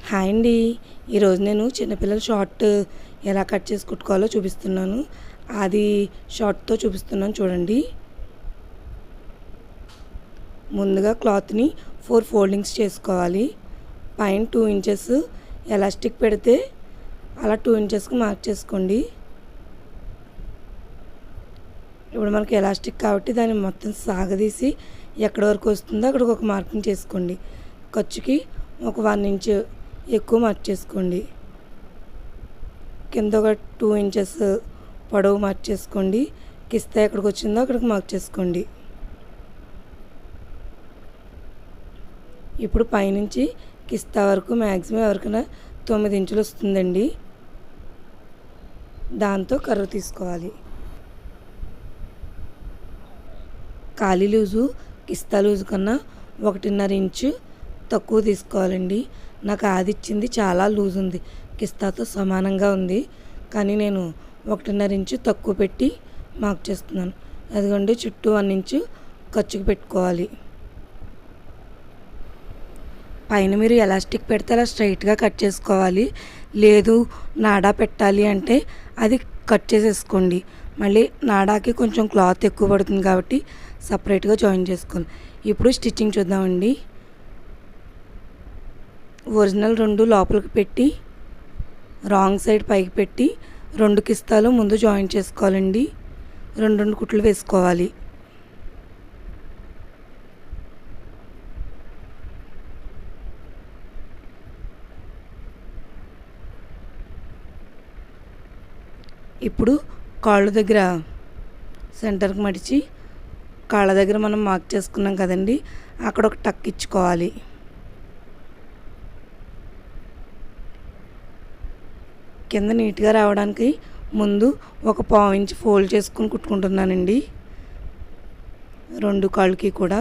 Hi అండి. ఈరోజు నేను చిన్నపిల్లల షార్ట్ ఎలా కట్ చేసి కుట్టుకోవాలో చూపిస్తున్నాను. అది షార్ట్తో చూపిస్తున్నాను చూడండి. ముందుగా క్లాత్ని 4 ఫోల్డింగ్స్ చేసుకోవాలి. పైన 2 ఇంచెస్ ఎలాస్టిక్ పెడితే అలా 2 ఇంచెస్కి మార్క్ చేసుకోండి. ఇప్పుడు మనకి ఎలాస్టిక్ కాబట్టి దాన్ని మొత్తం సాగదీసి ఎక్కడి వరకు వస్తుందో అక్కడికి ఒక మార్కింగ్ చేసుకోండి. ఖర్చుకి ఒక 1 ఇంచ్ ఎక్కువ మార్క్ చేసుకోండి. కింద ఒక 2 ఇంచెస్ పొడవు మార్క్ చేసుకోండి. కిస్తా ఎక్కడికి వచ్చిందో అక్కడికి మార్క్ చేసుకోండి. ఇప్పుడు పైనుంచి కిస్తా వరకు మ్యాక్సిమం ఎవరికైనా 9 ఇంచులు వస్తుందండి. దాంతో కర్ర తీసుకోవాలి. ఖాళీ లూజు కిస్తా లూజు కన్నా 1.5 ఇంచు తక్కువ తీసుకోవాలండి. నాకు ఆది ఇచ్చింది చాలా లూజ్ ఉంది, కిస్తాతో సమానంగా ఉంది, కానీ నేను 1.5 ఇంచు తక్కువ పెట్టి మార్క్ చేస్తున్నాను. అదిగోండి, చుట్టూ 1 ఇంచు ఖర్చుకు పెట్టుకోవాలి. పైన మీరు ఎలాస్టిక్ పెడితే అలా స్ట్రైట్గా కట్ చేసుకోవాలి. లేదు నాడా పెట్టాలి అంటే అది కట్ చేసేసుకోండి. మళ్ళీ నాడాకి కొంచెం క్లాత్ ఎక్కువ పడుతుంది కాబట్టి సపరేట్గా జాయిన్ చేసుకోండి. ఇప్పుడు స్టిచ్చింగ్ చూద్దామండి. ఒరిజినల్ 2 లోపలికి పెట్టి రాంగ్ సైడ్ పైకి పెట్టి 2 కిస్తాలు ముందు జాయిన్ చేసుకోవాలండి. 2 కుట్లు వేసుకోవాలి. ఇప్పుడు కాళ్ళ దగ్గర సెంటర్కి మడిచి కాళ్ళ దగ్గర మనం మార్క్ చేసుకున్నాం కదండి, అక్కడ ఒక టక్ ఇచ్చుకోవాలి. కింద నీట్గా రావడానికి ముందు ఒక 1/4 ఇంచ్ ఫోల్డ్ చేసుకుని కుట్టుకుంటున్నానండి 2 కాళ్ళకి కూడా.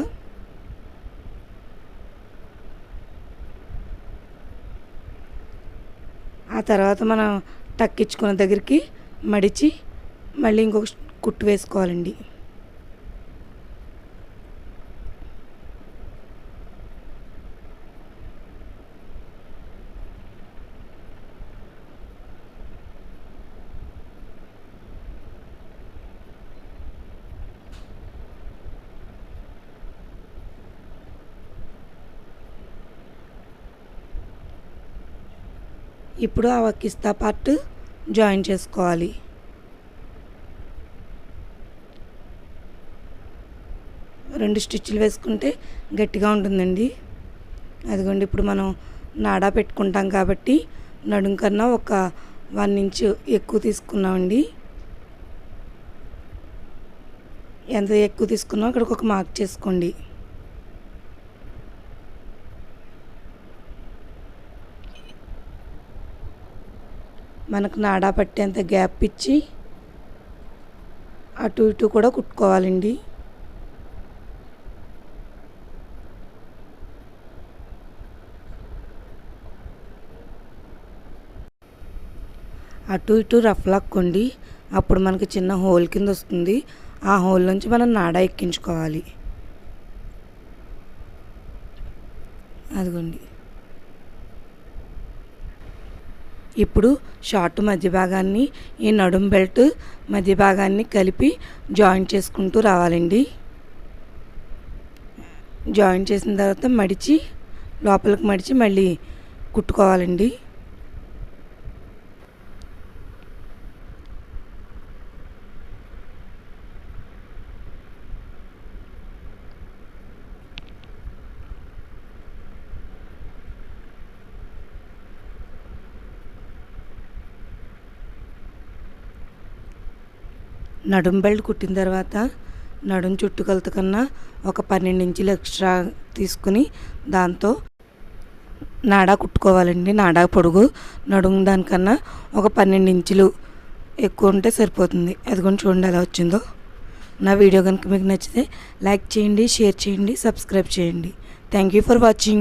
ఆ తర్వాత మనం టక్ ఇచ్చుకున్న దగ్గరికి మడిచి మళ్ళీ ఇంకొక కుట్టు వేసుకోవాలండి. ఇప్పుడు ఆ కిస్తా పార్ట్ జాయిన్ చేసుకోవాలి. రెండు స్టిచ్లు వేసుకుంటే గట్టిగా ఉంటుందండి. అదిగోండి, ఇప్పుడు మనం నాడా పెట్టుకుంటాం కాబట్టి నడుం కన్నా ఒక 1 ఇంచ్ ఎక్కువ తీసుకున్నామండి. ఎంత ఎక్కువ తీసుకున్నామో అక్కడికి ఒక మార్క్ చేసుకోండి. మనకు నాడా పట్టేంత గ్యాప్ ఇచ్చి అటు ఇటు కూడా కుట్టుకోవాలండి. అటు ఇటు రఫ్ లాక్కోండి. అప్పుడు మనకి చిన్న హోల్ కింద వస్తుంది. ఆ హోల్ నుంచి మనం నాడా ఎక్కించుకోవాలి. అదిగోండి, ఇప్పుడు షార్ట్ మధ్య భాగాన్ని ఈ నడుం బెల్ట్ మధ్య భాగాన్ని కలిపి జాయిన్ చేసుకుంటూ రావాలండి. జాయిన్ చేసిన తర్వాత మడిచి లోపలికి మడిచి మళ్ళీ కుట్టుకోవాలండి. నడుం బెల్ట్ కుట్టిన తర్వాత నడుం చుట్టుకొలత కన్నా ఒక 12 ఇంచులు ఎక్స్ట్రా తీసుకుని దాంతో నాడా కుట్టుకోవాలండి. నాడా పొడుగు నడుం దానికన్నా ఒక 12 ఇంచులు ఎక్కువ ఉంటే సరిపోతుంది. అదిగోండి, చూడండి ఎలా వచ్చిందో. నా వీడియో కనుక మీకు నచ్చితే లైక్ చేయండి, షేర్ చేయండి, సబ్స్క్రైబ్ చేయండి. Thank you for watching.